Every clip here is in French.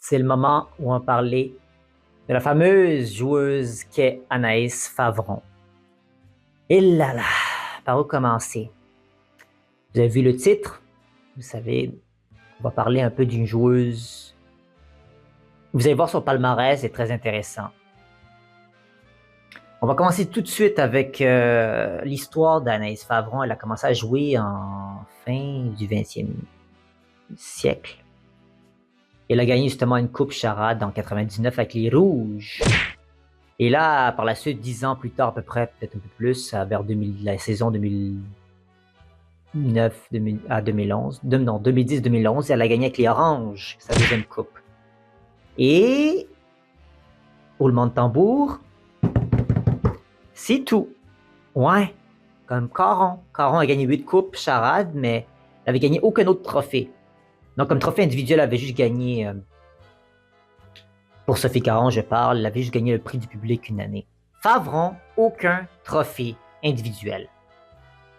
c'est le moment où on parlait de la fameuse joueuse qu'est Anaïs Favron. Et là là, par où commencer? Vous avez vu le titre? Vous savez, on va parler un peu d'une joueuse. Vous allez voir son palmarès, c'est très intéressant. On va commencer tout de suite avec l'histoire d'Anaïs Favron. Elle a commencé à jouer en fin du 20e siècle. Elle a gagné justement une coupe charade en 99 avec les Rouges. Et là, par la suite, 10 ans plus tard, à peu près, peut-être un peu plus, vers la saison 2009 à 2011, non, 2010-2011, elle a gagné avec les Oranges, sa deuxième coupe. Et, roulement de tambour, c'est tout. Ouais, comme Caron. Caron a gagné 8 coupes charade, mais elle avait gagné aucun autre trophée. Donc, comme trophée individuel, elle avait juste gagné... Pour Sophie Caron, je parle, elle avait juste gagné le prix du public une année. Favron, aucun trophée individuel.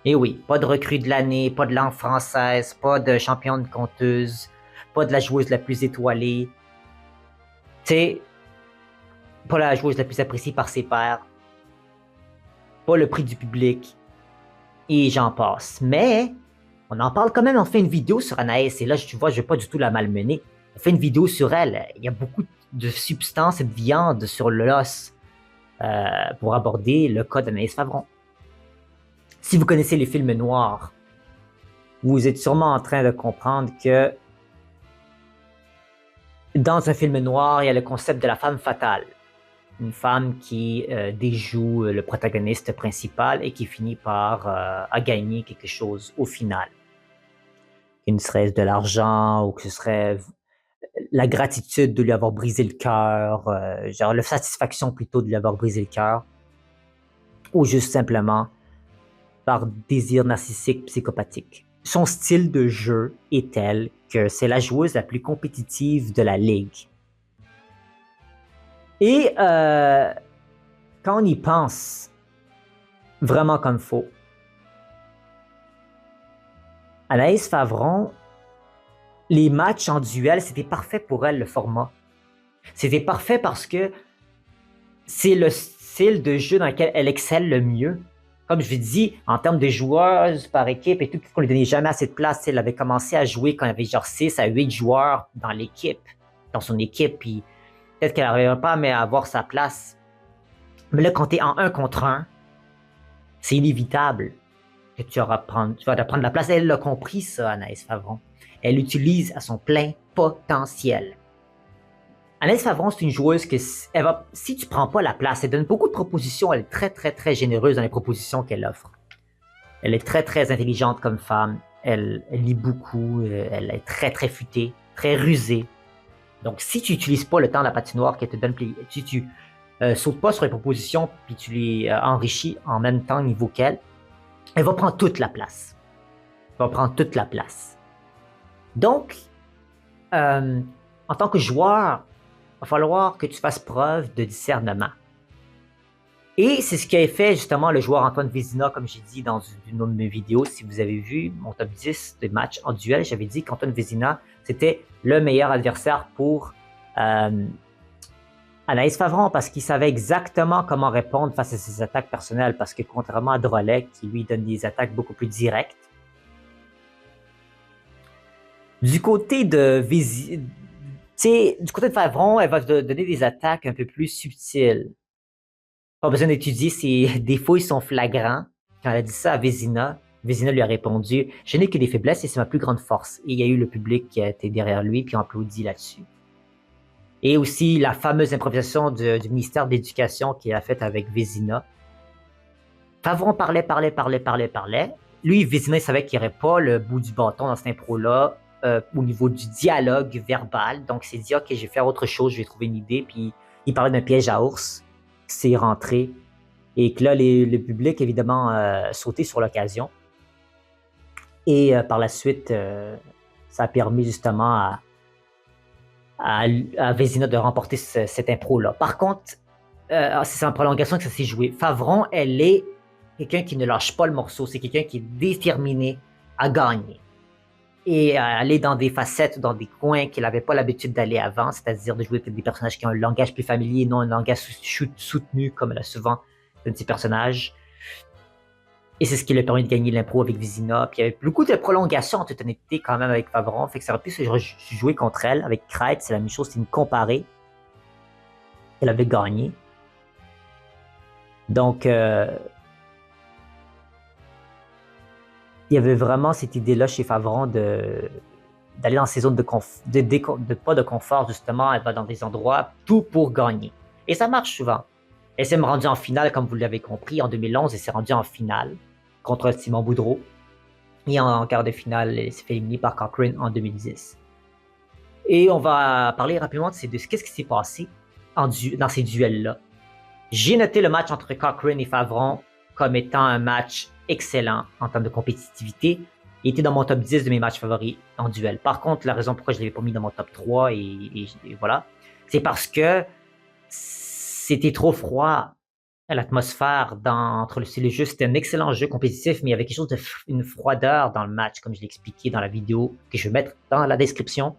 Et oui, pas de recrue de l'année, pas de langue française, pas de championne conteuse, pas de la joueuse la plus étoilée. Tu sais, pas la joueuse la plus appréciée par ses pairs, pas le prix du public, et j'en passe. Mais, on en parle quand même, on fait une vidéo sur Anaïs, et là, tu vois, je ne vais pas du tout la malmener. On fait une vidéo sur elle, il y a beaucoup de substances et de viande sur l'os pour aborder le cas d'Anaïs Favron. Si vous connaissez les films noirs, vous êtes sûrement en train de comprendre que dans un film noir, il y a le concept de la femme fatale. Une femme qui déjoue le protagoniste principal et qui finit par gagner quelque chose au final. Qu'il ne serait-ce de l'argent ou que ce serait la gratitude de lui avoir brisé le cœur, genre la satisfaction plutôt de lui avoir brisé le cœur, ou juste simplement par désir narcissique psychopathique. Son style de jeu est tel que c'est la joueuse la plus compétitive de la ligue. Et quand on y pense, vraiment comme faut, Anaïs Favron, les matchs en duel, c'était parfait pour elle, le format. C'était parfait parce que c'est le style de jeu dans lequel elle excelle le mieux. Comme je vous dis, en termes de joueuses par équipe et tout, qu'on lui donnait jamais assez de place. Elle avait commencé à jouer quand il y avait genre 6 à 8 joueurs dans l'équipe, dans son équipe, puis peut-être qu'elle n'arriverait pas à avoir sa place. Mais là, quand tu es en 1 contre 1, c'est inévitable que tu vas prendre la place. Elle l'a compris, ça, Anaïs Favron. Elle l'utilise à son plein potentiel. Anaïs Favron, c'est une joueuse que si tu prends pas la place, elle donne beaucoup de propositions. Elle est très, très, très généreuse dans les propositions qu'elle offre. Elle est très, très intelligente comme femme. Elle lit beaucoup. Elle est très, très futée, très rusée. Donc, si tu n'utilises pas le temps de la patinoire qu'elle te donne, si tu sautes pas sur les propositions puis tu les enrichis en même temps niveau qu'elle, elle va prendre toute la place. Elle va prendre toute la place. Donc, en tant que joueur, il va falloir que tu fasses preuve de discernement. Et c'est ce qu'a fait justement le joueur Antoine Vézina, comme j'ai dit dans une autre de mes vidéos. Si vous avez vu mon top 10 de matchs en duel, j'avais dit qu'Antoine Vézina, c'était le meilleur adversaire pour Anaïs Favron parce qu'il savait exactement comment répondre face à ses attaques personnelles. Parce que contrairement à Drolet, qui lui donne des attaques beaucoup plus directes, du côté de Favron, elle va te donner des attaques un peu plus subtiles. Pas besoin d'étudier ses défauts, ils sont flagrants. Quand elle a dit ça à Vézina, Vézina lui a répondu « Je n'ai que des faiblesses et c'est ma plus grande force. » Et il y a eu le public qui a été derrière lui puis a applaudi là-dessus. Et aussi la fameuse improvisation du ministère de l'Éducation qu'il a faite avec Vézina. Favron parlait. Lui, Vézina, il savait qu'il n'y aurait pas le bout du bâton dans cette impro-là au niveau du dialogue verbal. Donc, il s'est dit « Ok, je vais faire autre chose, je vais trouver une idée. » Puis, il parlait d'un piège à ours qui s'est rentré et que là, le public, évidemment, sauté sur l'occasion. Et par la suite, ça a permis justement à Vézina de remporter cette impro-là. Par contre, c'est en prolongation que ça s'est joué. Favron, elle est quelqu'un qui ne lâche pas le morceau. C'est quelqu'un qui est déterminé à gagner. et aller dans des facettes, dans des coins qu'il n'avait pas l'habitude d'aller avant, c'est-à-dire de jouer avec des personnages qui ont un langage plus familier, non un langage soutenu comme elle a souvent de ses personnages. Et c'est ce qui lui a permis de gagner l'impro avec Vizina. Puis il y avait beaucoup de prolongations en toute honnêteté quand même avec Favron. Fait que ça aurait pu se jouer contre elle. Avec Crête, c'est la même chose, c'est une comparée. Elle avait gagné. Donc, il y avait vraiment cette idée-là chez Favron d'aller dans ces zones pas de confort, justement. Elle va dans des endroits, tout pour gagner. Et ça marche souvent. Elle s'est rendue en finale, comme vous l'avez compris, en 2011. Elle s'est rendue en finale contre Simon Boudreau. Et en quart de finale, elle s'est fait éliminer par Cochrane en 2010. Et on va parler rapidement de qu'est-ce qui s'est passé dans ces duels-là. J'ai noté le match entre Cochrane et Favron comme étant un match excellent en termes de compétitivité. Il était dans mon top 10 de mes matchs favoris en duel. Par contre, la raison pourquoi je ne l'avais pas mis dans mon top 3, et voilà, c'est parce que c'était trop froid. L'atmosphère entre les jeux, c'était un excellent jeu compétitif, mais il y avait quelque chose une froideur dans le match, comme je l'ai expliqué dans la vidéo que je vais mettre dans la description.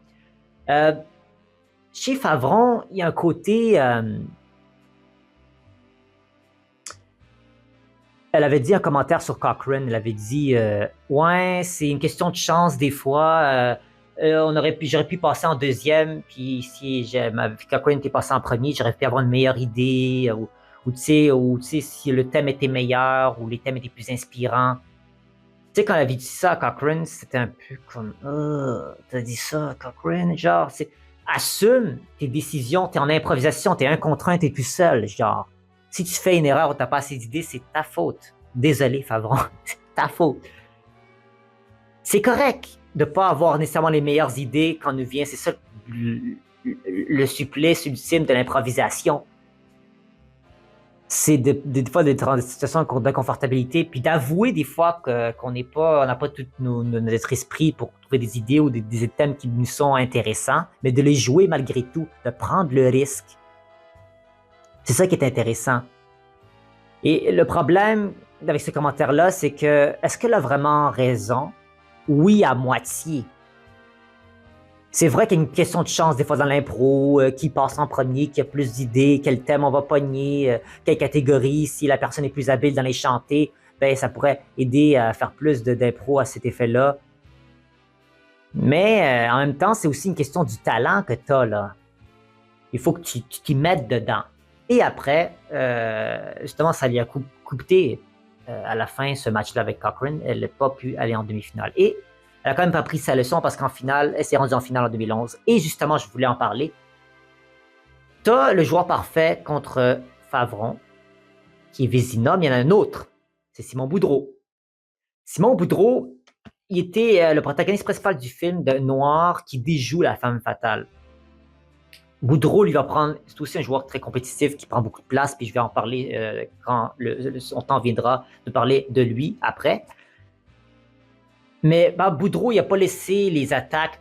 Chez Favron, il y a un côté... elle avait dit un commentaire sur Cochrane, elle avait dit ouais, c'est une question de chance des fois. J'aurais pu passer en deuxième, puis si Cochrane était passé en premier, j'aurais pu avoir une meilleure idée, ou tu sais, si le thème était meilleur, ou les thèmes étaient plus inspirants. Tu sais, quand elle avait dit ça à Cochrane, c'était un peu comme t'as dit ça, Cochrane, genre, assume tes décisions, t'es en improvisation, t'es un contre un, t'es tout seul, genre. Si tu fais une erreur ou t'as pas assez d'idées, c'est ta faute. Désolé, Favron, c'est ta faute. C'est correct de pas avoir nécessairement les meilleures idées quand nous vient, c'est ça le supplice ultime de l'improvisation. C'est des fois d'être dans des situations d'inconfortabilité, puis d'avouer des fois qu'on n'a pas tout notre esprit pour trouver des idées ou des thèmes qui nous sont intéressants, mais de les jouer malgré tout, de prendre le risque. C'est ça qui est intéressant. Et le problème avec ce commentaire-là, c'est que, est-ce qu'elle a vraiment raison? Oui, à moitié. C'est vrai qu'il y a une question de chance des fois dans l'impro, qui passe en premier, qui a plus d'idées, quel thème on va pogner, quelle catégorie, si la personne est plus habile dans les chanter, ben ça pourrait aider à faire plus d'impro à cet effet-là. Mais en même temps, c'est aussi une question du talent que tu as là. Il faut que tu t'y mettes dedans. Et après, justement, ça lui a coûté à la fin ce match-là avec Cochrane. Elle n'a pas pu aller en demi-finale. Et elle a quand même pas pris sa leçon parce qu'en finale, elle s'est rendue en finale en 2011. Et justement, je voulais en parler. Tu as le joueur parfait contre Favron, qui est Vizina, mais il y en a un autre. C'est Simon Boudreau. Simon Boudreau, il était le protagoniste principal du film de Noir qui déjoue la femme fatale. Boudreau, lui va prendre, c'est aussi un joueur très compétitif qui prend beaucoup de place, puis je vais en parler quand son temps viendra de parler de lui après. Mais Boudreau, il n'a pas laissé les attaques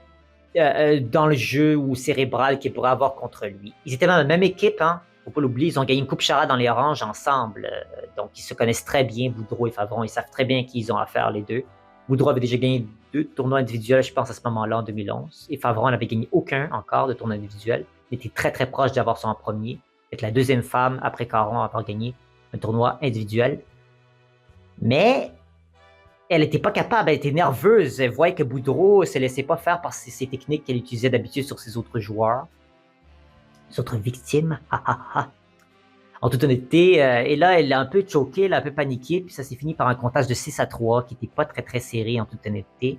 dans le jeu ou cérébral qu'il pourrait avoir contre lui. Ils étaient dans la même équipe, hein. Faut pas l'oublier, ils ont gagné une Coupe Chara dans les Oranges ensemble. Donc, ils se connaissent très bien, Boudreau et Favron. Ils savent très bien qu'ils ont affaire, les deux. Boudreau avait déjà gagné 2 tournois individuels, je pense, à ce moment-là, en 2011. Et Favron n'avait gagné aucun encore de tournoi individuel. Il était très, très proche d'avoir son premier. Être la deuxième femme après Caron à avoir gagné un tournoi individuel. Mais elle n'était pas capable, elle était nerveuse. Elle voyait que Boudreau ne se laissait pas faire par ces techniques qu'elle utilisait d'habitude sur ses autres joueurs. Les autres victimes. En toute honnêteté, et là, elle a un peu choqué, elle a un peu paniqué, puis ça s'est fini par un comptage de 6-3, qui n'était pas très très serré en toute honnêteté.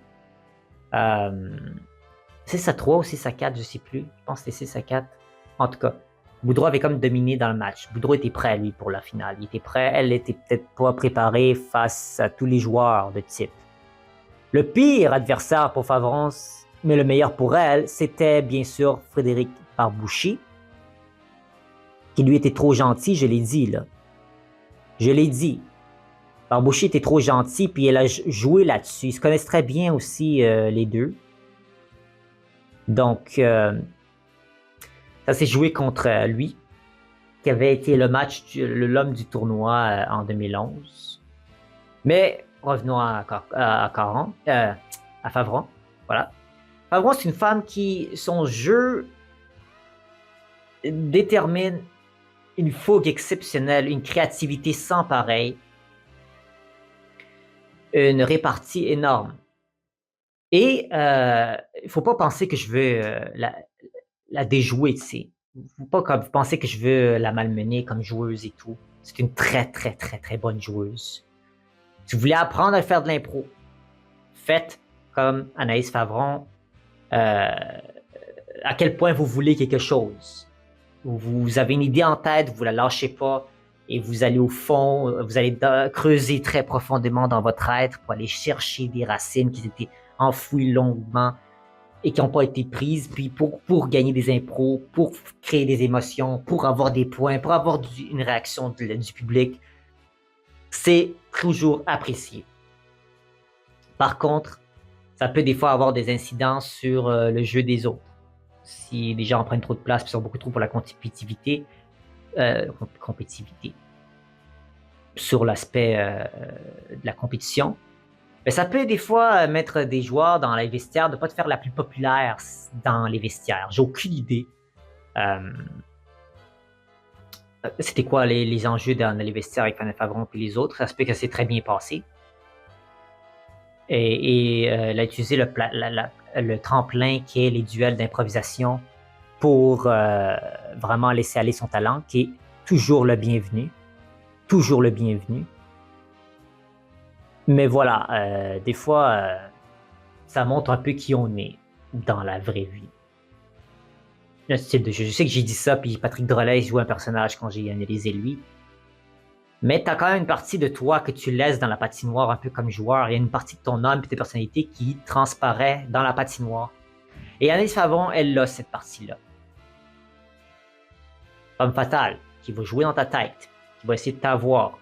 6-3 ou 6-4, je sais plus. Je pense que c'était 6-4. En tout cas, Boudreau avait comme dominé dans le match. Boudreau était prêt, lui, pour la finale. Il était prêt, elle était peut-être pas préparée face à tous les joueurs de type. Le pire adversaire pour Favron, mais le meilleur pour elle, c'était bien sûr Frédéric Barbouchi, qui lui était trop gentil, je l'ai dit, là. Je l'ai dit. Barbouchi était trop gentil, puis elle a joué là-dessus. Ils se connaissent très bien aussi, les deux. Donc, ça s'est joué contre lui, qui avait été l'homme du tournoi en 2011. Mais revenons à Favron. Voilà. Favron, c'est une femme qui, son jeu détermine une fougue exceptionnelle, une créativité sans pareil, une répartie énorme. Et il faut pas penser que je veux la déjouer, tu sais. Faut pas comme penser que je veux la malmener comme joueuse et tout. C'est une très, très, très, très bonne joueuse. Si vous voulez apprendre à faire de l'impro, faites comme Anaïs Favron. À quel point vous voulez quelque chose. Vous avez une idée en tête, vous la lâchez pas et vous allez au fond, vous allez creuser très profondément dans votre être pour aller chercher des racines qui étaient enfouies longuement et qui n'ont pas été prises, puis pour gagner des impros, pour créer des émotions, pour avoir des points, pour avoir une réaction du public, c'est toujours apprécié. Par contre, ça peut des fois avoir des incidences sur le jeu des autres. Si les gens prennent trop de place et sont beaucoup trop pour la compétitivité, sur l'aspect de la compétition, mais ça peut des fois mettre des joueurs dans les vestiaires de ne pas te faire la plus populaire dans les vestiaires. J'ai aucune idée. C'était quoi les enjeux dans les vestiaires avec Fanny Favron et les autres. Ça se peut que c'est très bien passé. Et elle a utilisé le tremplin qui est les duels d'improvisation pour vraiment laisser aller son talent, qui est toujours le bienvenu. Toujours le bienvenu. Mais voilà, des fois, ça montre un peu qui on est dans la vraie vie. Le style de jeu. Je sais que j'ai dit ça, puis Patrick Drolet joue un personnage quand j'ai analysé lui. Mais tu as quand même une partie de toi que tu laisses dans la patinoire, un peu comme joueur. Il y a une partie de ton âme et de ta personnalité qui transparaît dans la patinoire. Et Anaïs Favron, elle a cette partie-là. Femme fatale, qui va jouer dans ta tête, qui va essayer de t'avoir,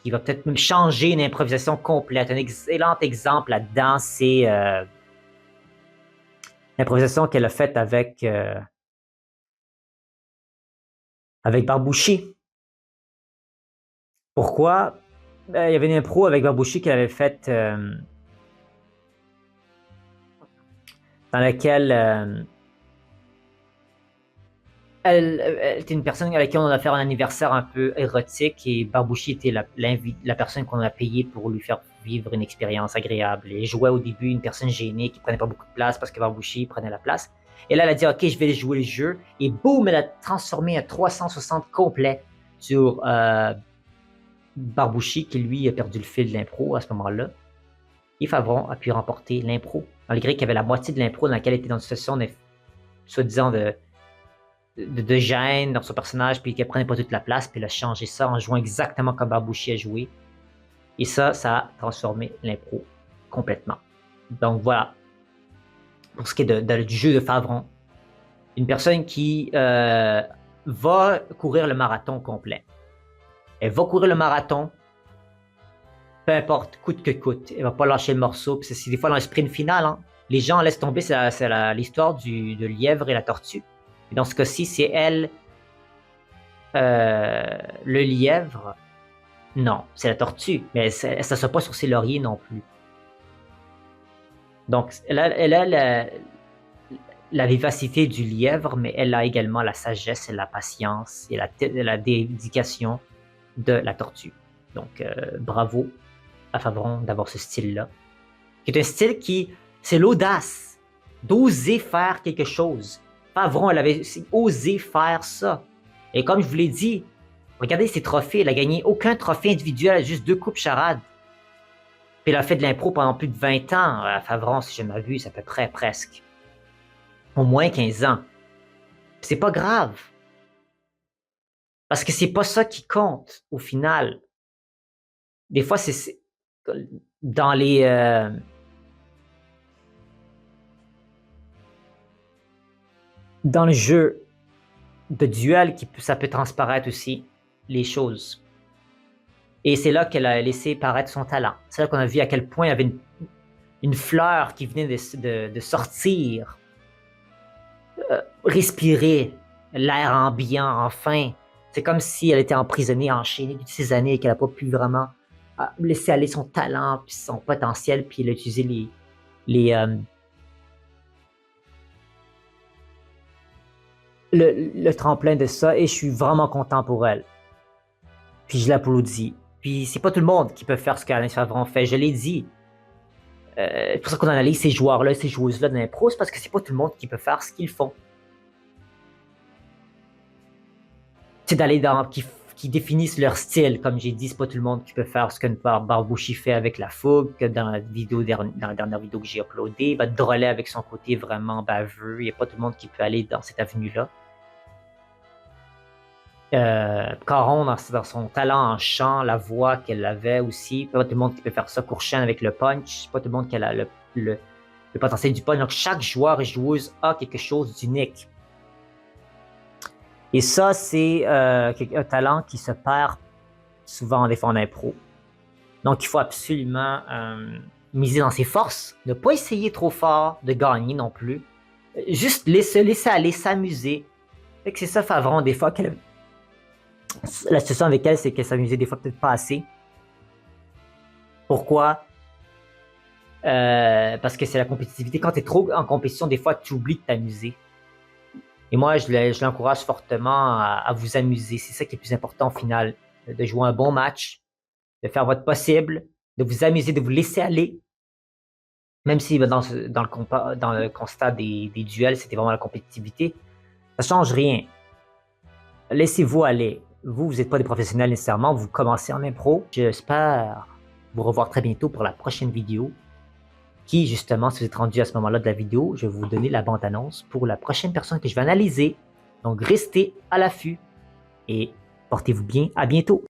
qui va peut-être même changer une improvisation complète. Un excellent exemple là-dedans, c'est l'improvisation qu'elle a faite avec Barbouchi. Pourquoi? Il y avait une impro avec Barbouchi qu'elle avait faite dans laquelle elle était une personne avec qui on a fait un anniversaire un peu érotique et Barbouchi était la personne qu'on a payée pour lui faire vivre une expérience agréable. Et jouait au début une personne gênée qui prenait pas beaucoup de place parce que Barbouchi prenait la place. Et là, elle a dit, OK, je vais jouer le jeu. Et boum, elle a transformé un 360 complet sur Barbouchi, qui lui a perdu le fil de l'impro à ce moment-là. Et Favron a pu remporter l'impro, malgré qu'il y avait la moitié de l'impro dans laquelle elle était dans une situation soi-disant de gêne dans son personnage, puis qu'elle prenait pas toute la place, puis elle a changé ça en jouant exactement comme Barbouchi a joué. Et ça a transformé l'impro complètement. Donc voilà, pour ce qui est du jeu de Favron, une personne qui va courir le marathon complet. Elle va courir le marathon, peu importe, coûte que coûte. Elle va pas lâcher le morceau. Puis c'est des fois dans le sprint final, hein, les gens laissent tomber, c'est l'histoire de lièvre et la tortue. Et dans ce cas-ci, c'est elle, le lièvre. Non, c'est la tortue, mais elle ne s'assoit pas sur ses lauriers non plus. Donc, elle a la vivacité du lièvre, mais elle a également la sagesse et la patience et la dédication de la tortue. Donc, bravo à Favron d'avoir ce style-là. Qui est un style c'est l'audace d'oser faire quelque chose. Favron, elle avait osé faire ça. Et comme je vous l'ai dit, regardez ses trophées. Elle a gagné aucun trophée individuel, juste 2 coupes charades. Puis elle a fait de l'impro pendant plus de 20 ans. À Favron, si je m'ai vu, c'est à peu près presque. Au moins 15 ans. Puis c'est pas grave. Parce que c'est pas ça qui compte, au final. Des fois, c'est dans dans le jeu de duel, ça peut transparaître aussi les choses. Et c'est là qu'elle a laissé paraître son talent. C'est là qu'on a vu à quel point il y avait une fleur qui venait de sortir, respirer l'air ambiant, enfin. C'est comme si elle était emprisonnée, enchaînée toutes ces années et qu'elle n'a pas pu vraiment laisser aller son talent, puis son potentiel, puis elle a utilisé le tremplin de ça et je suis vraiment content pour elle. Puis je l'applaudis. Puis c'est pas tout le monde qui peut faire ce qu'Anaïs Favron fait, je l'ai dit. C'est pour ça qu'on analyse ces joueurs-là, ces joueuses-là de l'impro, c'est parce que c'est pas tout le monde qui peut faire ce qu'ils font. C'est d'aller dans... qui définissent leur style. Comme j'ai dit, c'est pas tout le monde qui peut faire ce que Barbouchi fait avec la fougue, que dans la dernière vidéo que j'ai uploadée, Drolet avec son côté vraiment baveux, il n'y a pas tout le monde qui peut aller dans cette avenue-là. Caron, dans son talent en chant, la voix qu'elle avait aussi, pas tout le monde qui peut faire ça. Courchaine avec le punch, pas tout le monde qui a le potentiel du punch. Donc chaque joueur et joueuse a quelque chose d'unique. Et ça, c'est un talent qui se perd souvent en défense d'impro. Donc, il faut absolument miser dans ses forces, ne pas essayer trop fort de gagner non plus. Juste laisser aller, s'amuser. C'est ça, Favron, des fois, la situation avec elle, c'est qu'elle s'amusait des fois peut-être pas assez. Pourquoi? Parce que c'est la compétitivité. Quand tu es trop en compétition, des fois, tu oublies de t'amuser. Et moi, je l'encourage fortement à vous amuser. C'est ça qui est le plus important au final. De jouer un bon match, de faire votre possible, de vous amuser, de vous laisser aller. Même si dans le constat des duels, c'était vraiment la compétitivité, ça ne change rien. Laissez-vous aller. Vous n'êtes pas des professionnels nécessairement, vous commencez en impro. J'espère vous revoir très bientôt pour la prochaine vidéo. Qui, justement, si vous êtes rendu à ce moment-là de la vidéo, je vais vous donner la bande-annonce pour la prochaine personne que je vais analyser. Donc, restez à l'affût et portez-vous bien. À bientôt!